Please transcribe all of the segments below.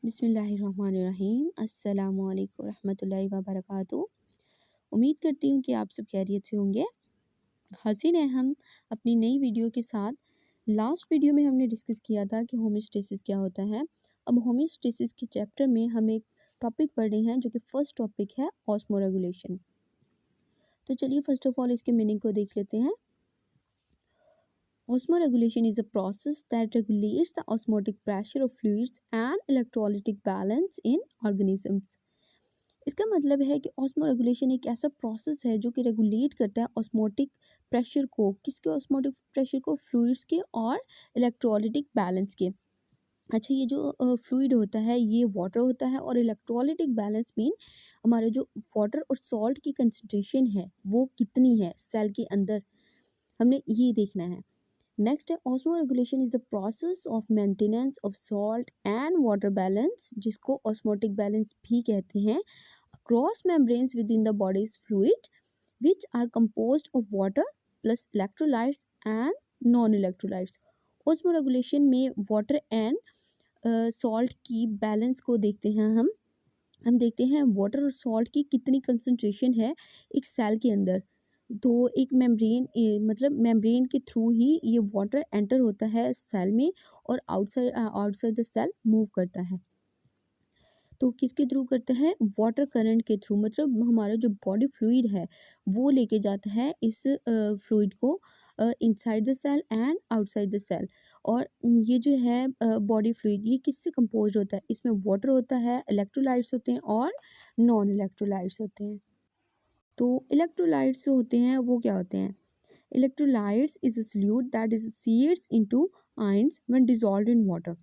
बिस्मिल्लाहिर्रहमानिर्रहीम। अस्सलामुअलैकुम रहमतुल्लाहि व बरकातुहू। उम्मीद करती हूँ कि आप सब खैरियत से होंगे। हाज़िर हैं हम अपनी नई वीडियो के साथ। लास्ट वीडियो में हमने डिस्कस किया था कि होमियोस्टेसिस क्या होता है। अब होमियोस्टेसिस के चैप्टर में हम एक टॉपिक पढ़ रहे हैं जो कि फ़र्स्ट टॉपिक है ऑस्मोरेगुलेशन। तो चलिए फ़र्स्ट ऑफ़ ऑल इसके मीनिंग को देख लेते हैं। Osmoregulation is a process that regulates the osmotic pressure of fluids and electrolytic balance in organisms. इसका मतलब है कि ऑस्मोरेगुलेशन एक ऐसा प्रोसेस है जो कि रेगुलेट करता है ऑस्मोटिक प्रेशर को। किसके ऑस्मोटिक प्रेशर को? फ्लूइड्स के और इलेक्ट्रोलिटिक बैलेंस के। अच्छा, ये जो फ्लूइड होता है ये वाटर होता है, और इलेक्ट्रोलिटिक बैलेंस मीन हमारे जो वाटर और सॉल्ट की कंसनट्रेशन है वो कितनी है सेल के अंदर, हमने ये देखना है। नेक्स्ट है osmoregulation is the process of maintenance of salt and water balance, जिसको ऑस्मोटिक बैलेंस भी कहते हैं, across membranes within the body's fluid which are composed of water plus electrolytes and non electrolytes. Osmoregulation में water and salt की balance को देखते हैं हम देखते हैं वाटर और सॉल्ट की कितनी कंसंट्रेशन है एक सेल के अंदर। तो एक मेम्ब्रेन मतलब मेम्ब्रेन के थ्रू ही ये वाटर एंटर होता है सेल में, और आउटसाइड द सेल मूव करता है। तो किसके थ्रू करता है? वाटर करंट के थ्रू। मतलब हमारा जो बॉडी फ्लूइड है वो लेके जाता है इस फ्लूइड को inside the cell and outside the cell. और ये जो है बॉडी फ्लूइड ये किससे कंपोज होता है? इसमें वाटर होता है, इलेक्ट्रोलाइट्स होते हैं और नॉन इलेक्ट्रोलाइट्स होते हैं। तो इलेक्ट्रोलाइट्स जो होते हैं वो क्या होते हैं? Electrolytes is a solute that dissociates into ions when dissolved in water.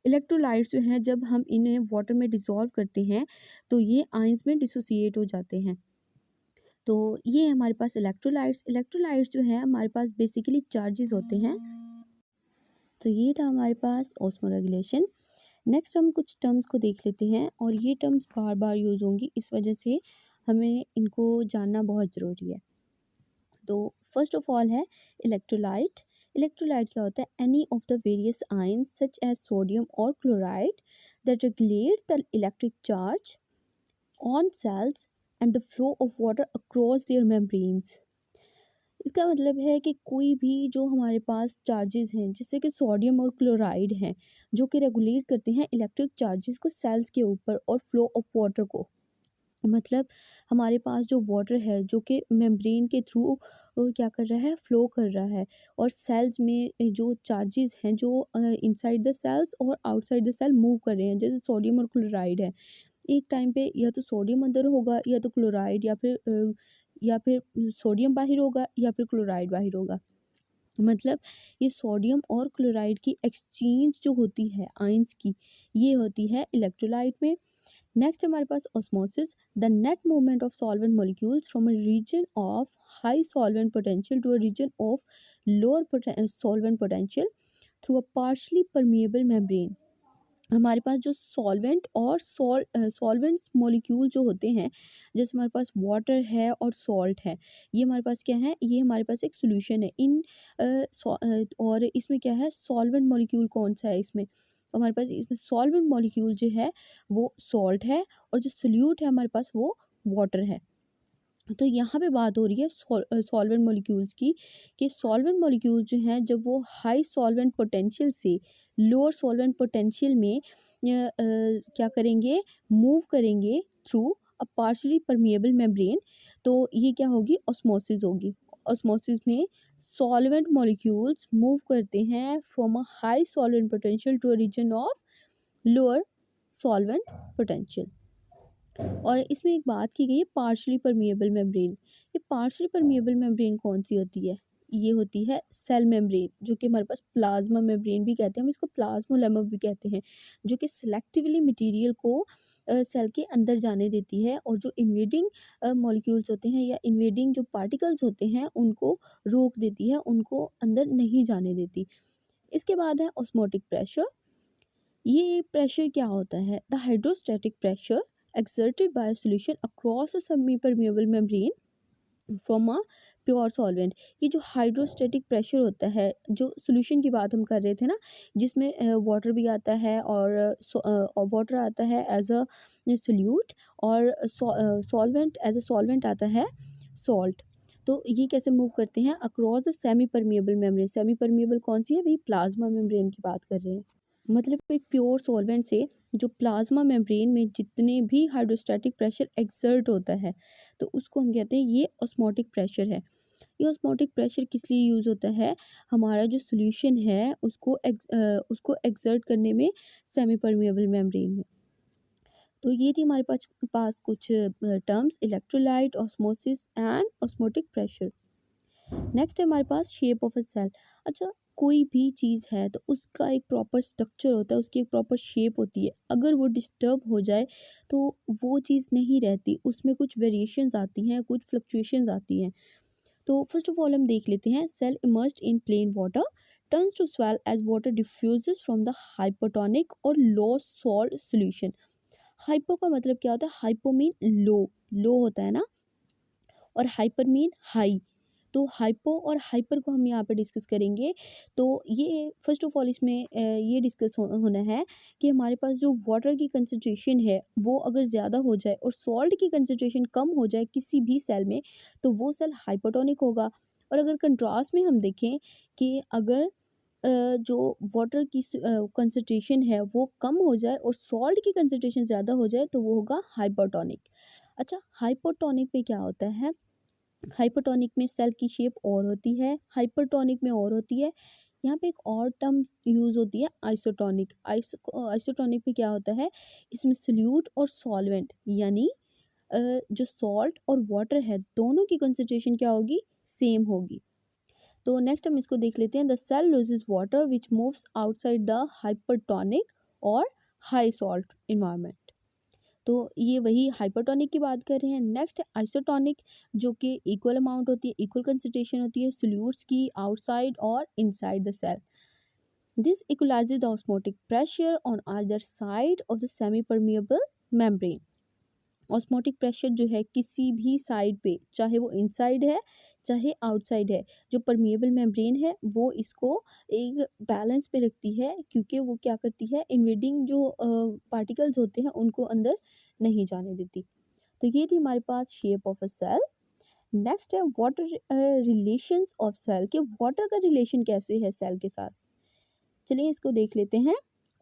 Electrolytes जो हैं जब हम इन्हें वाटर में डिसॉल्व करते हैं तो ये आयंस में डिसोसिएट हो जाते हैं। तो ये हमारे पास इलेक्ट्रोलाइट्स जो है हमारे पास बेसिकली चार्जेस होते हैं। तो ये था हमारे पास ऑस्मोरेगुलेशन। नेक्स्ट हम कुछ टर्म्स को देख लेते हैं, और ये टर्म्स बार बार यूज़ होंगी, इस वजह से हमें इनको जानना बहुत ज़रूरी है। तो फर्स्ट ऑफ ऑल है इलेक्ट्रोलाइट। इलेक्ट्रोलाइट क्या होता है? Any of the various ions such as sodium और chloride that regulate the electric charge on cells and the flow of water across their membranes. इसका मतलब है कि कोई भी जो हमारे पास चार्जेस हैं जैसे कि सोडियम और क्लोराइड हैं जो कि रेगुलेट करते हैं इलेक्ट्रिक चार्जेस को सेल्स के ऊपर और फ्लो ऑफ वाटर को। मतलब हमारे पास जो वाटर है जो कि मेम्ब्रेन के थ्रू क्या कर रहा है? फ्लो कर रहा है, और सेल्स में जो चार्जेस हैं जो इनसाइड द सेल्स और आउटसाइड द सेल मूव कर रहे हैं, जैसे सोडियम और क्लोराइड है। एक टाइम पे या तो सोडियम अंदर होगा या तो क्लोराइड, या फिर सोडियम बाहर होगा या फिर क्लोराइड बाहर होगा। मतलब ये सोडियम और क्लोराइड की एक्सचेंज जो होती है आयंस की, ये होती है इलेक्ट्रोलाइट में। नेक्स्ट हमारे पास osmosis, the net movement of solvent molecules from a region of high solvent potential to a region of lower solvent potential through a partially permeable membrane. हमारे पास जो सॉल्वेंट और सॉल्वेंट्स मॉलिक्यूल जो होते हैं, जैसे हमारे पास वाटर है और सॉल्ट है, ये हमारे पास क्या है? ये हमारे पास एक सॉल्यूशन है और इसमें क्या है? सॉल्वेंट मॉलिक्यूल कौन सा है इसमें? हमारे पास इसमें सॉल्वेंट मॉलिक्यूल जो है वो सॉल्ट है, और जो सोल्यूट है हमारे पास वो वाटर है। तो यहाँ पे बात हो रही है सॉल्वेंट मॉलिक्यूल्स की, कि सॉल्वेंट मॉलिक्यूल जो हैं जब वो हाई सॉल्वेंट पोटेंशियल से लोअर सॉल्वेंट पोटेंशियल में क्या करेंगे? मूव करेंगे through a partially permeable membrane, तो ये क्या होगी? ऑस्मोसिस होगी। ऑस्मोसिस में सॉल्वेंट मॉलिक्यूल्स मूव करते हैं from a high solvent potential to a region of lower solvent potential. और इसमें एक बात की गई है पार्शली परमिएबल मेम्ब्रेन। ये पार्शली परमिएबल मेम्ब्रेन कौन सी होती है? ये होती है सेल मेम्ब्रेन, जो कि हमारे पास प्लाज्मा मेम्ब्रेन भी कहते हैं, हम इसको प्लाज्मोलेमा भी कहते हैं, जो कि सिलेक्टिवली मटेरियल को सेल के अंदर जाने देती है, और जो इन्वेडिंग मॉलिक्यूल्स होते हैं या इन्वेडिंग जो पार्टिकल्स होते हैं उनको रोक देती है, उनको अंदर नहीं जाने देती। इसके बाद है ऑस्मोटिक प्रेशर। ये प्रेशर क्या होता है? The hydrostatic pressure exerted by a solution across a semi-permeable membrane from a pure solvent, ये जो हाइड्रोस्टैटिक प्रेशर होता है, जो सॉल्यूशन की बात हम कर रहे थे ना, जिसमें वाटर भी आता है और वाटर आता है एज अ सोल्यूट, और सॉल्वेंट एज अ सॉल्वेंट आता है सॉल्ट। तो ये कैसे मूव करते हैं across the semi permeable membrane. Semi permeable कौन सी है? वही प्लाज्मा मेम्ब्रेन की बात कर रहे हैं। मतलब एक प्योर सॉल्वेंट से जो प्लाज्मा मेम्ब्रेन में जितने भी हाइड्रोस्टैटिक प्रेशर एक्सर्ट होता है, तो उसको हम कहते हैं ये ऑस्मोटिक प्रेशर है। ये ऑस्मोटिक प्रेशर किस लिए यूज़ होता है? हमारा जो सॉल्यूशन है उसको एक्सर्ट करने में सेमी परमिएबल मेम्ब्रेन में। तो ये थी हमारे पास पास कुछ terms, electrolyte, osmosis and osmotic pressure. Next है हमारे पास शेप ऑफ अ सेल। अच्छा, कोई भी चीज़ है तो उसका एक प्रॉपर स्ट्रक्चर होता है, उसकी एक प्रॉपर शेप होती है। अगर वो डिस्टर्ब हो जाए तो वो चीज़ नहीं रहती, उसमें कुछ वेरिएशंस आती हैं, कुछ फ्लक्चुएशंस आती हैं। तो फर्स्ट ऑफ ऑल हम देख लेते हैं, cell immersed in plain water turns to swell as water diffuses from the hypotonic और लो सॉल्ट सॉल्यूशन। हाइपो का मतलब क्या होता है? हाइपो मीन लो, लो होता है ना, और हाइपर मीन हाई। तो हाइपो और हाइपर को हम यहाँ पे डिस्कस करेंगे। तो ये फर्स्ट ऑफ ऑल इसमें ये डिस्कस होना है कि हमारे पास जो वाटर की कंसंट्रेशन है वो अगर ज़्यादा हो जाए और सॉल्ट की कंसंट्रेशन कम हो जाए किसी भी सेल में, तो वो सेल हाइपोटोनिक होगा। और अगर कंट्रास्ट में हम देखें कि अगर जो वाटर की कंसंट्रेशन है वो कम हो जाए और सॉल्ट की कंसंट्रेशन ज़्यादा हो जाए, तो वो होगा हाइपोटोनिक। अच्छा, हाइपोटोनिक में क्या होता है? हाइपोटोनिक में सेल की शेप और होती है, हाइपरटोनिक में और होती है। यहाँ पे एक और टर्म यूज़ होती है, आइसोटोनिक। आइसोटोनिक में क्या होता है? इसमें सोल्यूट और सॉल्वेंट यानी जो सॉल्ट और वाटर है दोनों की कंसंट्रेशन क्या होगी? सेम होगी। तो नेक्स्ट हम इसको देख लेते हैं, the cell loses water which moves outside the hypertonic और हाई सॉल्ट इन्वायरमेंट। तो ये वही हाइपरटोनिक की बात कर रहे हैं। नेक्स्ट है आइसोटोनिक, जो कि इक्वल अमाउंट होती है, इक्वल कंसंट्रेशन होती है सोल्यूट्स की आउटसाइड और inside the cell. This equalises the osmotic pressure on other side of the semi permeable membrane. Osmotic pressure जो है किसी भी साइड पे, चाहे वो इनसाइड है चाहे आउटसाइड है, जो परमिएबल मेम्ब्रेन है वो इसको एक बैलेंस पे रखती है, क्योंकि वो क्या करती है, इन्वेडिंग जो पार्टिकल्स होते हैं उनको अंदर नहीं जाने देती। तो ये थी हमारे पास shape of a cell. Next है वाटर रिलेशंस ऑफ सेल, कि वाटर का रिलेशन कैसे है सेल के साथ। चलिए इसको देख लेते हैं।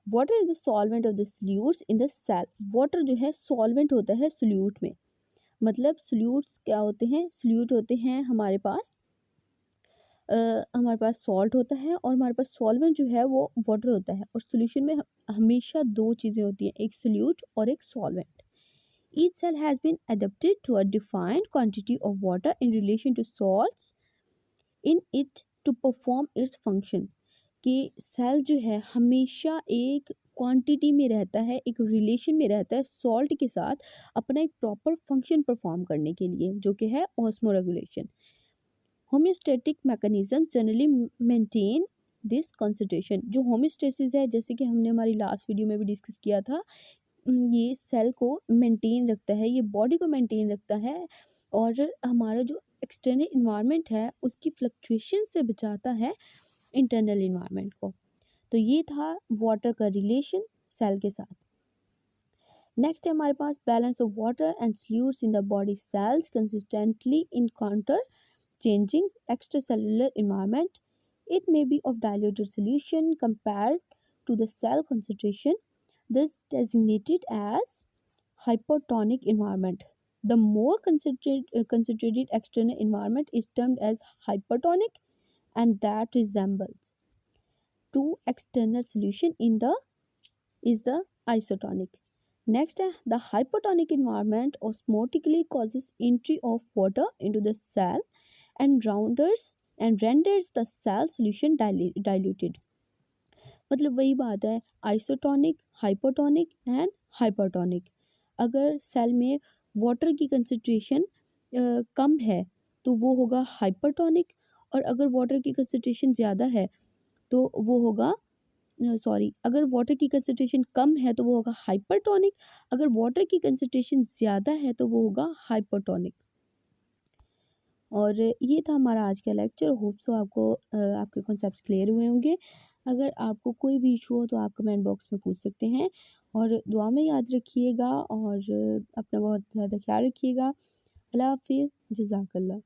Water is the solvent of the solutes in the cell. Water जो है सॉल्वेंट होता है सोल्यूट में। मतलब सोल्यूट्स क्या होते हैं? सोल्यूट होते हैं हमारे पास सॉल्ट होता है और हमारे पास सॉल्वेंट जो है वो वाटर होता है, और सोल्यूशन में हमेशा दो चीज़ें होती हैं, एक सोल्यूट और एक solvent. Each cell has been adapted to a defined quantity of water in relation to salts in it to perform its function। कि सेल जो है हमेशा एक क्वांटिटी में रहता है, एक रिलेशन में रहता है सॉल्ट के साथ, अपना एक प्रॉपर फंक्शन परफॉर्म करने के लिए, जो कि है osmoregulation. Homeostatic mechanism generally maintain this concentration. जो होम्योस्टेसिस है, जैसे कि हमने हमारी लास्ट वीडियो में भी डिस्कस किया था, ये सेल को मेंटेन रखता है, ये बॉडी को मेंटेन रखता है, और हमारा जो एक्सटर्नल इन्वायरमेंट है उसकी फ्लक्चुएशन से बचाता है इंटरनल इन्वायरमेंट को। तो ये था वाटर का रिलेशन सेल के साथ। नेक्स्ट है हमारे पास balance of water and solutes in the body. Cells consistently encounter changing extracellular environment. It may be of diluted solution compared to the cell concentration. This designated as hypertonic environment. The more concentrated external environment is termed as hypertonic, and that resembles to external solution in the is the isotonic. Next, the hypertonic environment osmotically causes entry of water into the cell and renders the cell solution diluted। मतलब वही बात है, isotonic, hypotonic and hypertonic. अगर cell में water की concentration कम है तो वो होगा हाइपरटोनिक, और अगर वाटर की कंसंट्रेशन ज़्यादा है तो वो होगा सॉरी, अगर वाटर की कंसंट्रेशन कम है तो वो होगा हाइपरटोनिक, अगर वाटर की कंसंट्रेशन ज़्यादा है तो वो होगा हाइपोटोनिक। और ये था हमारा आज का लेक्चर। होप सो आपको आपके कॉन्सेप्ट्स क्लियर हुए होंगे। अगर आपको कोई भी इशू हो तो आप कमेंट बॉक्स में पूछ सकते हैं और दुआ में याद रखिएगा और अपना बहुत ज़्यादा ख्याल रखिएगा। अल्लाह हाफ़िज़, जज़ाकल्लाह।